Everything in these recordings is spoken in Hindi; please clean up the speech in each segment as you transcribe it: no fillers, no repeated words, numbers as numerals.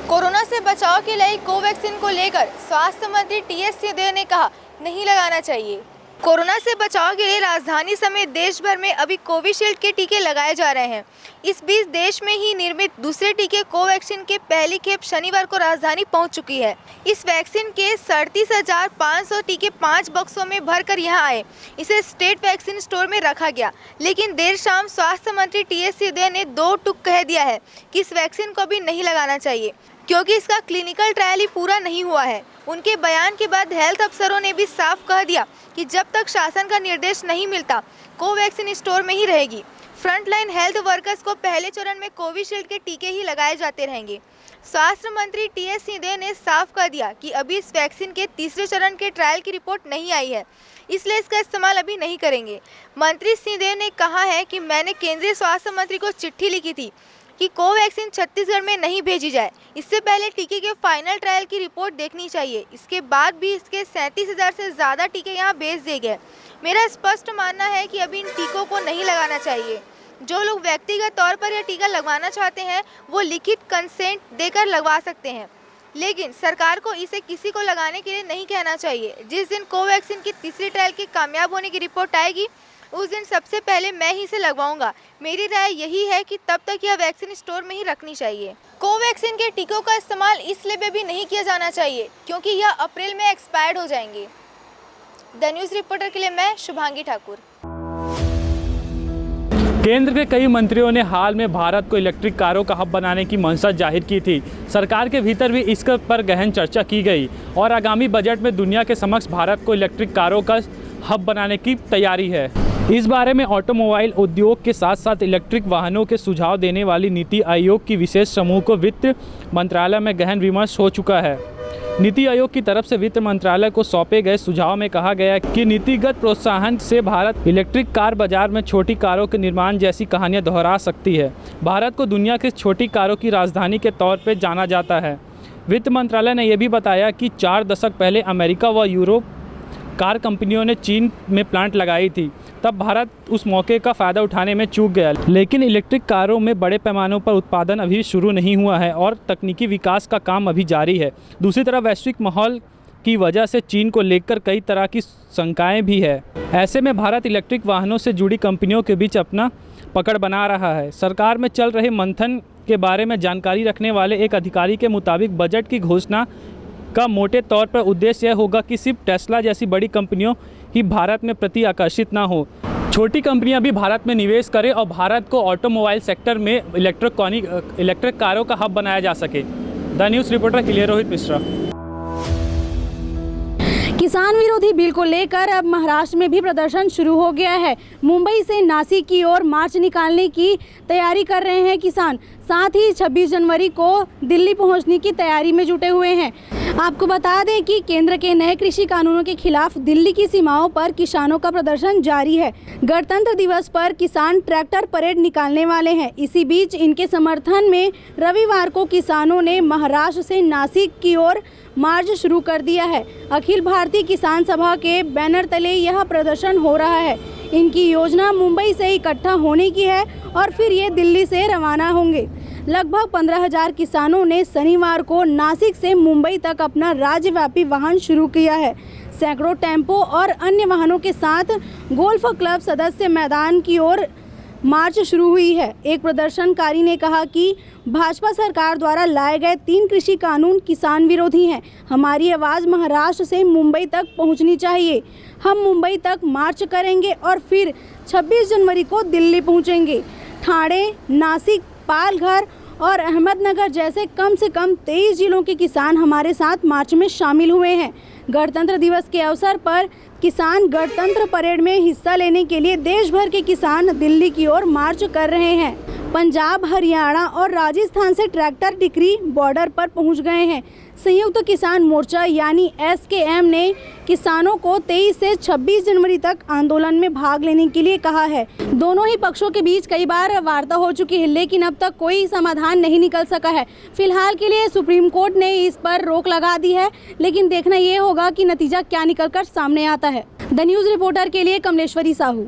कोरोना से बचाव के लिए कोवैक्सीन को लेकर स्वास्थ्य मंत्री टीएस सिंहदेव ने कहा नहीं लगाना चाहिए। कोरोना से बचाव के लिए राजधानी समेत देश भर में अभी कोविशील्ड के टीके लगाए जा रहे हैं। इस बीच देश में ही निर्मित दूसरे टीके कोवैक्सीन के पहली खेप शनिवार को राजधानी पहुंच चुकी है। इस वैक्सीन के 37,500 टीके 5 बक्सों में भरकर यहां आए। इसे स्टेट वैक्सीन स्टोर में रखा गया, लेकिन देर शाम स्वास्थ्य मंत्री टीएस सिंहदेव ने 2 टूक कह दिया है कि इस वैक्सीन को अभी नहीं लगाना चाहिए क्योंकि इसका क्लिनिकल ट्रायल ही पूरा नहीं हुआ है। उनके बयान के बाद हेल्थ अफसरों ने भी साफ कह दिया कि जब तक शासन का निर्देश नहीं मिलता कोवैक्सीन स्टोर में ही रहेगी। फ्रंटलाइन हेल्थ वर्कर्स को पहले चरण में कोविशील्ड के टीके ही लगाए जाते रहेंगे। स्वास्थ्य मंत्री टीएस सिंहदेव ने साफ कह दिया कि अभी इस वैक्सीन के तीसरे चरण के ट्रायल की रिपोर्ट नहीं आई है, इसलिए इसका इस्तेमाल अभी नहीं करेंगे। मंत्री सिंहदेव ने कहा है कि मैंने केंद्रीय स्वास्थ्य मंत्री को चिट्ठी लिखी थी कि कोवैक्सीन छत्तीसगढ़ में नहीं भेजी जाए। इससे पहले टीके के फाइनल ट्रायल की रिपोर्ट देखनी चाहिए। इसके बाद भी इसके 37,000 से ज़्यादा टीके यहाँ भेज दिए गए। मेरा स्पष्ट मानना है कि अभी इन टीकों को नहीं लगाना चाहिए। जो लोग व्यक्तिगत तौर पर यह टीका लगवाना चाहते हैं वो लिखित कंसेंट देकर लगवा सकते हैं, लेकिन सरकार को इसे किसी को लगाने के लिए नहीं कहना चाहिए। जिस दिन कोवैक्सीन की तीसरी ट्रायल की कामयाब होने की रिपोर्ट आएगी उस दिन सबसे पहले मैं ही इसे लगवाऊंगा। मेरी राय यही है कि तब तक यह वैक्सीन स्टोर में ही रखनी चाहिए। कोवैक्सीन के टीकों का इस्तेमाल इसलिए भी नहीं किया जाना चाहिए क्योंकि यह अप्रैल में एक्सपायर्ड हो जाएंगे। द न्यूज़ रिपोर्टर के लिए मैं शुभांगी ठाकुर। केंद्र के कई मंत्रियों ने हाल में भारत को इलेक्ट्रिक कारों का हब बनाने की मंशा जाहिर की थी। सरकार के भीतर भी इस पर गहन चर्चा की गई और आगामी बजट में दुनिया के समक्ष भारत को इलेक्ट्रिक कारों का हब बनाने की तैयारी है। इस बारे में ऑटोमोबाइल उद्योग के साथ साथ इलेक्ट्रिक वाहनों के सुझाव देने वाली नीति आयोग की विशेष समूह को वित्त मंत्रालय में गहन विमर्श हो चुका है। नीति आयोग की तरफ से वित्त मंत्रालय को सौंपे गए सुझाव में कहा गया कि नीतिगत प्रोत्साहन से भारत इलेक्ट्रिक कार बाजार में छोटी कारों के निर्माण जैसी कहानियां दोहरा सकती है। भारत को दुनिया की छोटी कारों की राजधानी के तौर पर जाना जाता है। वित्त मंत्रालय ने यह भी बताया कि 4 दशक पहले अमेरिका व यूरोप कार कंपनियों ने चीन में प्लांट लगाई थी, तब भारत उस मौके का फ़ायदा उठाने में चूक गया। लेकिन इलेक्ट्रिक कारों में बड़े पैमानों पर उत्पादन अभी शुरू नहीं हुआ है और तकनीकी विकास का काम अभी जारी है। दूसरी तरफ वैश्विक माहौल की वजह से चीन को लेकर कई तरह की शंकाएं भी है। ऐसे में भारत इलेक्ट्रिक वाहनों से जुड़ी कंपनियों के बीच अपना पकड़ बना रहा है। सरकार में चल रहे मंथन के बारे में जानकारी रखने वाले एक अधिकारी के मुताबिक बजट की घोषणा का मोटे तौर पर उद्देश्य यह होगा कि सिर्फ टेस्ला जैसी बड़ी कंपनियों ही भारत में प्रति आकर्षित ना हो, छोटी कंपनियां भी भारत में निवेश करें और भारत को ऑटोमोबाइल सेक्टर में इलेक्ट्रिक कारों का हब बनाया जा सके। द न्यूज़ रिपोर्टर के लिए रोहित मिश्रा। किसान विरोधी बिल को लेकर अब महाराष्ट्र में भी प्रदर्शन शुरू हो गया है। मुंबई से नासिक की ओर मार्च निकालने की तैयारी कर रहे हैं किसान। साथ ही 26 जनवरी को दिल्ली पहुंचने की तैयारी में जुटे हुए हैं। आपको बता दें कि केंद्र के नए कृषि कानूनों के खिलाफ दिल्ली की सीमाओं पर किसानों का प्रदर्शन जारी है। गणतंत्र दिवस पर किसान ट्रैक्टर परेड निकालने वाले हैं। इसी बीच इनके समर्थन में रविवार को किसानों ने महाराष्ट्र से नासिक की ओर मार्च शुरू कर दिया है। अखिल भारतीय किसान सभा के बैनर तले यह प्रदर्शन हो रहा है। इनकी योजना मुंबई से इकट्ठा होने की है और फिर ये दिल्ली से रवाना होंगे। लगभग 15,000 किसानों ने शनिवार को नासिक से मुंबई तक अपना राज्यव्यापी वाहन शुरू किया है। सैकड़ों टेम्पो और अन्य वाहनों के साथ गोल्फ क्लब सदस्य मैदान की ओर मार्च शुरू हुई है। एक प्रदर्शनकारी ने कहा कि भाजपा सरकार द्वारा लाए गए 3 कृषि कानून किसान विरोधी हैं। हमारी आवाज़ महाराष्ट्र से मुंबई तक पहुंचनी चाहिए। हम मुंबई तक मार्च करेंगे और फिर 26 जनवरी को दिल्ली पहुंचेंगे। ठाणे, नासिक, पालघर और अहमदनगर जैसे कम से कम 23 जिलों के किसान हमारे साथ मार्च में शामिल हुए हैं। गणतंत्र दिवस के अवसर पर किसान गणतंत्र परेड में हिस्सा लेने के लिए देश भर के किसान दिल्ली की ओर मार्च कर रहे हैं। पंजाब, हरियाणा और राजस्थान से ट्रैक्टर टिकरी बॉर्डर पर पहुंच गए हैं। संयुक्त किसान मोर्चा यानी SKM ने किसानों को 23 से 26 जनवरी तक आंदोलन में भाग लेने के लिए कहा है। दोनों ही पक्षों के बीच कई बार वार्ता हो चुकी है, लेकिन अब तक कोई समाधान नहीं निकल सका है। फिलहाल के लिए सुप्रीम कोर्ट ने इस पर रोक लगा दी है, लेकिन देखना ये होगा कि नतीजा क्या निकलकर सामने आता है। द न्यूज़ रिपोर्टर के लिए कमलेश्वरी साहू।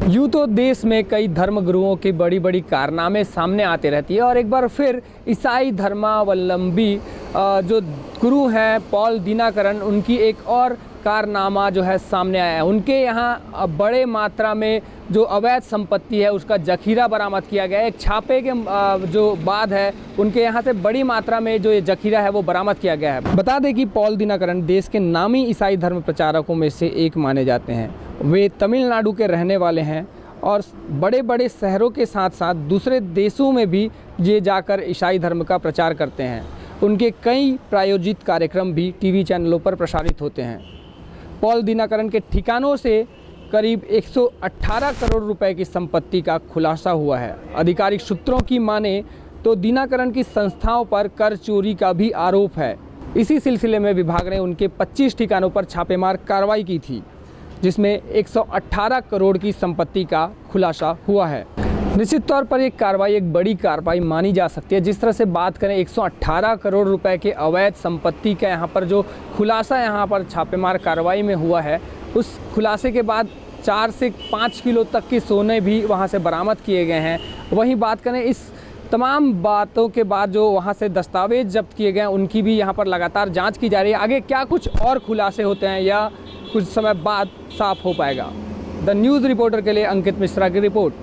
यूँ तो देश में कई धर्मगुरुओं की बड़ी बड़ी कारनामे सामने आते रहती है और एक बार फिर ईसाई धर्मावलंबी जो गुरु हैं पॉल दिनाकरन, उनकी एक और कारनामा जो है सामने आया है। उनके यहाँ बड़े मात्रा में जो अवैध संपत्ति है उसका जखीरा बरामद किया गया है। एक छापे के जो बाद है उनके यहाँ से बड़ी मात्रा में जो ये जखीरा है वो बरामद किया गया है। बता दें कि पॉल दिनाकरन देश के नामी ईसाई धर्म प्रचारकों में से एक माने जाते हैं। वे तमिलनाडु के रहने वाले हैं और बड़े बड़े शहरों के साथ साथ दूसरे देशों में भी ये जाकर ईसाई धर्म का प्रचार करते हैं। उनके कई प्रायोजित कार्यक्रम भी टीवी चैनलों पर प्रसारित होते हैं। पॉल दिनाकरन के ठिकानों से करीब 118 करोड़ रुपए की संपत्ति का खुलासा हुआ है। आधिकारिक सूत्रों की माने तो दिनाकरन की संस्थाओं पर कर चोरी का भी आरोप है। इसी सिलसिले में विभाग ने उनके 25 ठिकानों पर छापेमार कार्रवाई की थी, जिसमें 118 करोड़ की संपत्ति का खुलासा हुआ है। निश्चित तौर पर एक कार्रवाई एक बड़ी कार्रवाई मानी जा सकती है। जिस तरह से बात करें 118 करोड़ रुपए के अवैध संपत्ति का यहाँ पर जो खुलासा यहाँ पर छापेमार कार्रवाई में हुआ है, उस खुलासे के बाद 4 से 5 किलो तक के सोने भी वहाँ से बरामद किए गए हैं। वहीं बात करें इस तमाम बातों के बाद जो वहाँ से दस्तावेज जब्त किए गए हैं उनकी भी यहाँ पर लगातार जाँच की जा रही है। आगे क्या कुछ और खुलासे होते हैं या कुछ समय बाद साफ हो पाएगा। द न्यूज़ रिपोर्टर के लिए अंकित मिश्रा की रिपोर्ट।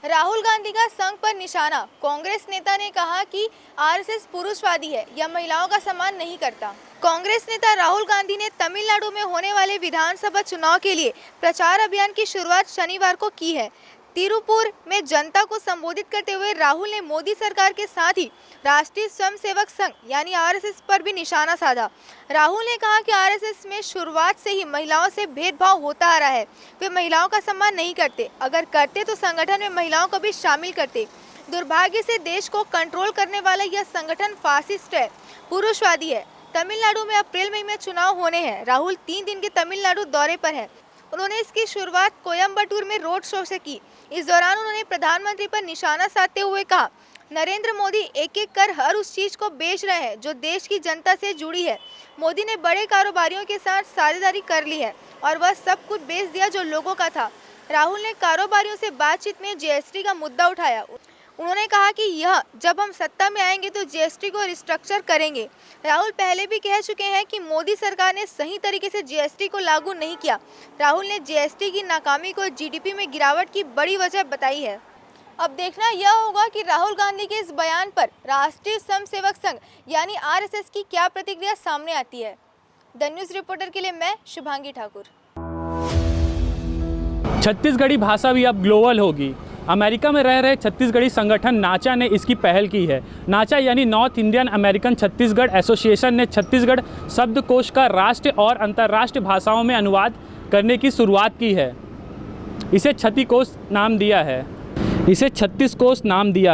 राहुल गांधी का संघ पर निशाना। कांग्रेस नेता ने कहा कि आरएसएस पुरुषवादी है या महिलाओं का सम्मान नहीं करता। कांग्रेस नेता राहुल गांधी ने तमिलनाडु में होने वाले विधानसभा चुनाव के लिए प्रचार अभियान की शुरुआत शनिवार को की है। तिरुपुर में जनता को संबोधित करते हुए राहुल ने मोदी सरकार के साथ ही राष्ट्रीय स्वयंसेवक संघ यानी आरएसएस पर भी निशाना साधा। राहुल ने कहा कि आरएसएस में शुरुआत से ही महिलाओं से भेदभाव होता आ रहा है। वे महिलाओं का सम्मान नहीं करते, अगर करते तो संगठन में महिलाओं को भी शामिल करते। दुर्भाग्य से देश को कंट्रोल करने वाला यह संगठन फासिस्ट है, पुरुषवादी है। तमिलनाडु में अप्रैल मई में चुनाव होने हैं। राहुल 3 दिन के तमिलनाडु दौरे पर है। उन्होंने इसकी शुरुआत कोयम्बटूर में रोड शो से की। इस दौरान उन्होंने प्रधानमंत्री पर निशाना साधते हुए कहा, नरेंद्र मोदी एक एक कर हर उस चीज को बेच रहे हैं जो देश की जनता से जुड़ी है। मोदी ने बड़े कारोबारियों के साथ साझेदारी कर ली है और वह सब कुछ बेच दिया जो लोगों का था। राहुल ने कारोबारियों से बातचीत में जीएसटी का मुद्दा उठाया। उन्होंने कहा कि यह जब हम सत्ता में आएंगे तो जीएसटी को रिस्ट्रक्चर करेंगे। राहुल पहले भी कह चुके हैं कि मोदी सरकार ने सही तरीके से जीएसटी को लागू नहीं किया। राहुल ने जीएसटी की नाकामी को जीडीपी में गिरावट की बड़ी वजह बताई है। अब देखना यह होगा कि राहुल गांधी के इस बयान पर राष्ट्रीय स्वयंसेवक संघ यानी आरएसएस की क्या प्रतिक्रिया सामने आती है। द न्यूज़ रिपोर्टर के लिए मैं शुभांगी ठाकुर। छत्तीसगढ़ी भाषा भी अब ग्लोबल होगी। अमेरिका में रह रहे छत्तीसगढ़ी संगठन नाचा ने इसकी पहल की है। नाचा यानी north Indian American Chhattisgarh association ने छत्तीसगढ़ शब्दकोश का राष्ट्रीय और अंतर्राष्ट्रीय भाषाओं में अनुवाद करने की शुरुआत की है। इसे छत्तीकोश नाम दिया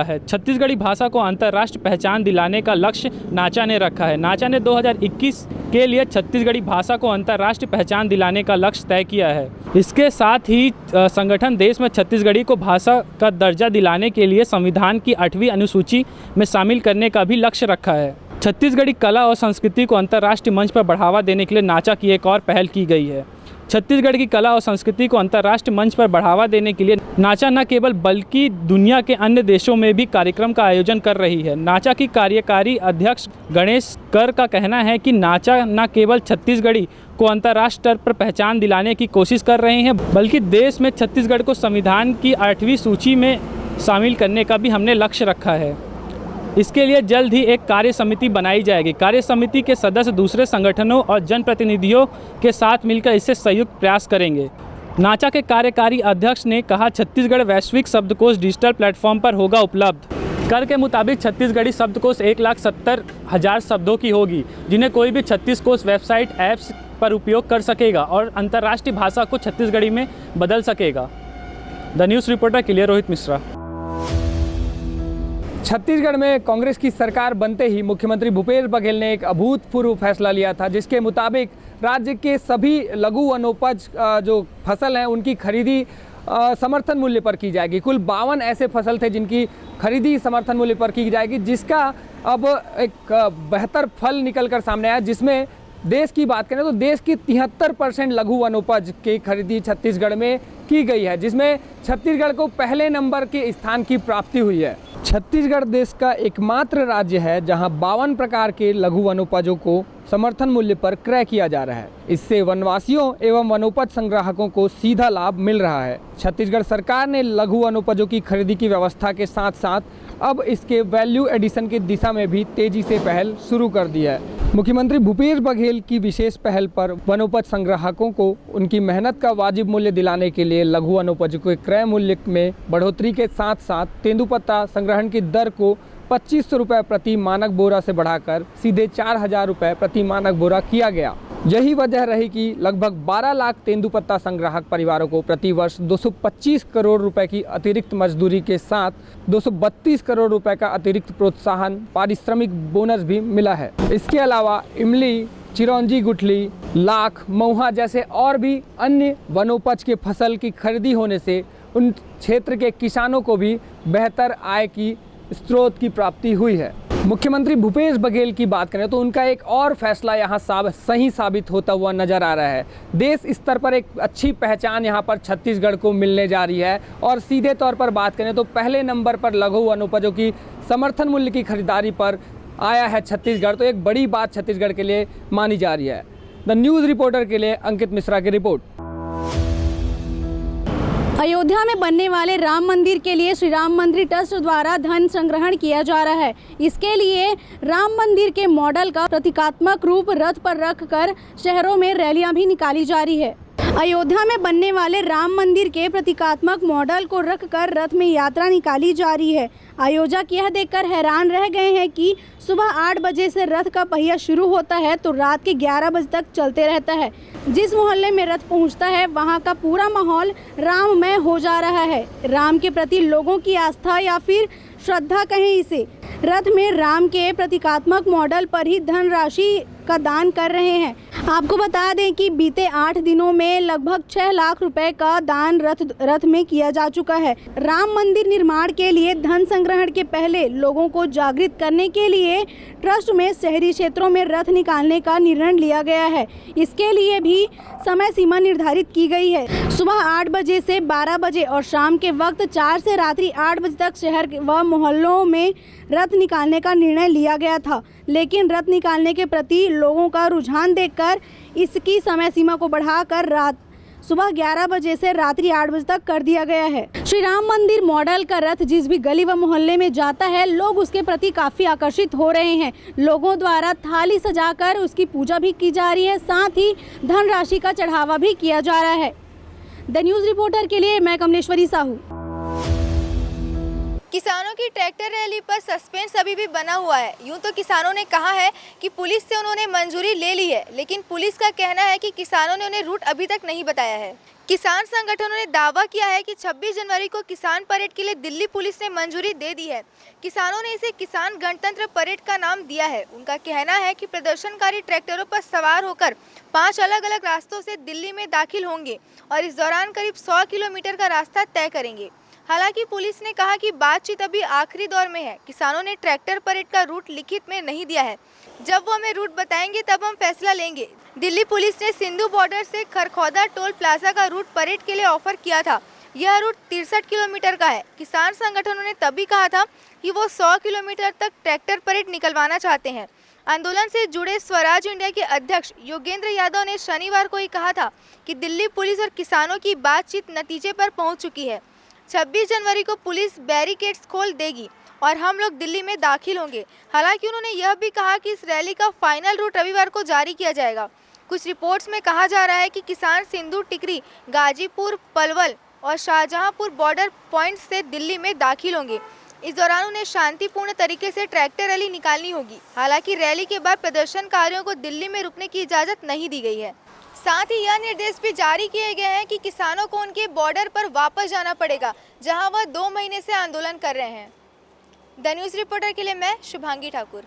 है। छत्तीसगढ़ी भाषा को अंतर्राष्ट्रीय पहचान दिलाने का लक्ष्य नाचा ने रखा है। नाचा ने 2021 के लिए छत्तीसगढ़ी भाषा को अंतर्राष्ट्रीय पहचान दिलाने का लक्ष्य तय किया है। इसके साथ ही संगठन देश में छत्तीसगढ़ी को भाषा का दर्जा दिलाने के लिए संविधान की 8वीं अनुसूची में शामिल करने का भी लक्ष्य रखा है। छत्तीसगढ़ी कला और संस्कृति को अंतर्राष्ट्रीय मंच पर बढ़ावा देने के लिए नाचा की एक और पहल की गई है। छत्तीसगढ़ की कला और संस्कृति को अंतर्राष्ट्रीय मंच पर बढ़ावा देने के लिए नाचा न केवल बल्कि दुनिया के अन्य देशों में भी कार्यक्रम का आयोजन कर रही है। नाचा की कार्यकारी अध्यक्ष गणेश कर का कहना है कि नाचा न केवल छत्तीसगढ़ी को अंतर्राष्ट्रीय स्तर पर पहचान दिलाने की कोशिश कर रहे हैं, बल्कि देश में छत्तीसगढ़ को संविधान की 8वीं सूची में शामिल करने का भी हमने लक्ष्य रखा है। इसके लिए जल्द ही एक कार्य समिति बनाई जाएगी। कार्य समिति के सदस्य दूसरे संगठनों और जनप्रतिनिधियों के साथ मिलकर इससे संयुक्त प्रयास करेंगे। नाचा के कार्यकारी अध्यक्ष ने कहा, छत्तीसगढ़ वैश्विक शब्दकोश डिजिटल प्लेटफॉर्म पर होगा उपलब्ध। कर के मुताबिक छत्तीसगढ़ी शब्दकोश 1,70,000 शब्दों की होगी, जिन्हें कोई भी छत्तीसकोश वेबसाइट ऐप्स पर उपयोग कर सकेगा और अंतर्राष्ट्रीय भाषा को छत्तीसगढ़ी में बदल सकेगा। द न्यूज़ रिपोर्टर के लिए रोहित मिश्रा। छत्तीसगढ़ में कांग्रेस की सरकार बनते ही मुख्यमंत्री भूपेश बघेल ने एक अभूतपूर्व फैसला लिया था, जिसके मुताबिक राज्य के सभी लघु वनोपज जो फसल हैं उनकी खरीदी समर्थन मूल्य पर की जाएगी। कुल 52 ऐसे फसल थे जिनकी खरीदी समर्थन मूल्य पर की जाएगी, जिसका अब एक बेहतर फल निकल कर सामने आया, जिसमें देश की बात करें तो देश की 73% लघु वनोपज की खरीदी छत्तीसगढ़ में की गई है, जिसमें छत्तीसगढ़ को पहले नंबर के स्थान की प्राप्ति हुई है। छत्तीसगढ़ देश का एकमात्र राज्य है जहां 52 प्रकार के लघु वनोपजों को समर्थन मूल्य पर क्रय किया जा रहा है। इससे वनवासियों एवं वनोपज संग्राहकों को सीधा लाभ मिल रहा है। छत्तीसगढ़ सरकार ने लघु वनोपजों की खरीदी की व्यवस्था के साथ साथ अब इसके वैल्यू एडिशन की दिशा में भी तेजी से पहल शुरू कर दी है। मुख्यमंत्री भूपेश बघेल की विशेष पहल पर वनोपज संग्राहकों को उनकी मेहनत का वाजिब मूल्य दिलाने के लिए लघु वनोपज के क्रय मूल्य में बढ़ोतरी के साथ साथ तेंदुपत्ता संग्रहण की दर को 2500 रुपये प्रति मानक बोरा से बढ़ाकर सीधे 4000 रुपये प्रति मानक बोरा किया गया। यही वजह रही कि लगभग 12 लाख तेंदुपत्ता संग्राहक परिवारों को प्रति वर्ष 225 करोड़ रुपए की अतिरिक्त मजदूरी के साथ 232 करोड़ रुपए का अतिरिक्त प्रोत्साहन पारिश्रमिक बोनस भी मिला है। इसके अलावा इमली, चिरौंजी गुठली, लाख, महुआ जैसे और भी अन्य वनोपज के फसल की खरीदी होने से उन क्षेत्र के किसानों को भी बेहतर आय की स्रोत की प्राप्ति हुई है। मुख्यमंत्री भूपेश बघेल की बात करें तो उनका एक और फैसला यहाँ सही साबित होता हुआ नजर आ रहा है। देश स्तर पर एक अच्छी पहचान यहाँ पर छत्तीसगढ़ को मिलने जा रही है और सीधे तौर पर बात करें तो पहले नंबर पर लघु वनोपजों की समर्थन मूल्य की खरीदारी पर आया है छत्तीसगढ़। तो एक बड़ी बात छत्तीसगढ़ के लिए मानी जा रही है। द न्यूज़ रिपोर्टर के लिए अंकित मिश्रा की रिपोर्ट। अयोध्या में बनने वाले राम मंदिर के लिए श्री राम मंदिर ट्रस्ट द्वारा धन संग्रहण किया जा रहा है। इसके लिए राम मंदिर के मॉडल का प्रतीकात्मक रूप रथ पर रखकर शहरों में रैलियां भी निकाली जा रही है। अयोध्या में बनने वाले राम मंदिर के प्रतीकात्मक मॉडल को रखकर रथ में यात्रा निकाली जा रही है। आयोजक यह देखकर हैरान रह गए हैं कि सुबह 8 बजे से रथ का पहिया शुरू होता है तो रात के 11 बजे तक चलते रहता है। जिस मोहल्ले में रथ पहुंचता है वहां का पूरा माहौल राममय हो जा रहा है। राम के प्रति लोगों की आस्था या फिर श्रद्धा कहें इसे, रथ में राम के प्रतीकात्मक मॉडल पर ही धनराशि का दान कर रहे हैं। आपको बता दें कि बीते 8 दिनों में लगभग 6 लाख रुपए का दान रथ में किया जा चुका है। राम मंदिर निर्माण के लिए धन संग्रहण के पहले लोगों को जागृत करने के लिए ट्रस्ट में शहरी क्षेत्रों में रथ निकालने का निर्णय लिया गया है। इसके लिए भी समय सीमा निर्धारित की गई है। सुबह 8 बजे से 12 बजे और शाम के वक्त 4 से रात्रि 8 बजे तक शहर व मोहल्लों में रथ निकालने का निर्णय लिया गया था, लेकिन रथ निकालने के प्रति लोगों का रुझान देखकर इसकी समय सीमा को बढ़ाकर सुबह 11 बजे से रात्रि 8 बजे तक कर दिया गया है। श्री राम मंदिर मॉडल का रथ जिस भी गली व मोहल्ले में जाता है, लोग उसके प्रति काफ़ी आकर्षित हो रहे हैं। लोगों द्वारा थाली सजाकर उसकी पूजा भी की जा रही है, साथ ही धनराशि का चढ़ावा भी किया जा रहा है। द न्यूज़ रिपोर्टर के लिए मैं कमलेश्वरी साहू। किसानों की ट्रैक्टर रैली पर सस्पेंस अभी भी बना हुआ है। यूं तो किसानों ने कहा है कि पुलिस से उन्होंने मंजूरी ले ली है, लेकिन पुलिस का कहना है कि किसानों ने उन्हें रूट अभी तक नहीं बताया है। किसान संगठनों ने दावा किया है कि 26 जनवरी को किसान परेड के लिए दिल्ली पुलिस ने मंजूरी दे दी है। किसानों ने इसे किसान गणतंत्र परेड का नाम दिया है। उनका कहना है कि प्रदर्शनकारी ट्रैक्टरों पर सवार होकर 5 अलग अलग रास्तों से दिल्ली में दाखिल होंगे और इस दौरान करीब 100 किलोमीटर का रास्ता तय करेंगे। हालांकि पुलिस ने कहा कि बातचीत अभी आखिरी दौर में है। किसानों ने ट्रैक्टर परेड का रूट लिखित में नहीं दिया है। जब वो हमें रूट बताएंगे तब हम फैसला लेंगे। दिल्ली पुलिस ने सिंधु बॉर्डर से खरखौदा टोल प्लाजा का रूट परेड के लिए ऑफर किया था। यह रूट 63 किलोमीटर का है। किसान संगठनों ने तभी कहा था कि वो 100 किलोमीटर तक ट्रैक्टर परेड निकलवाना चाहते हैं। आंदोलन से जुड़े स्वराज इंडिया के अध्यक्ष योगेंद्र यादव ने शनिवार को ही कहा था कि दिल्ली पुलिस और किसानों की बातचीत नतीजे पर पहुंच चुकी है। 26 जनवरी को पुलिस बैरिकेड्स खोल देगी और हम लोग दिल्ली में दाखिल होंगे। हालांकि उन्होंने यह भी कहा कि इस रैली का फाइनल रूट रविवार को जारी किया जाएगा। कुछ रिपोर्ट्स में कहा जा रहा है कि किसान सिंधु टिकरी, गाजीपुर, पलवल और शाहजहांपुर बॉर्डर पॉइंट से दिल्ली में दाखिल होंगे। इस दौरान उन्हें शांतिपूर्ण तरीके से ट्रैक्टर रैली निकालनी होगी। हालांकि रैली के बाद प्रदर्शनकारियों को दिल्ली में रुकने की इजाज़त नहीं दी गई है। साथ ही यह निर्देश भी जारी किए गए हैं कि किसानों को उनके बॉर्डर पर वापस जाना पड़ेगा, जहां वह 2 महीने से आंदोलन कर रहे हैं। द न्यूज़ रिपोर्टर के लिए मैं शुभांगी ठाकुर।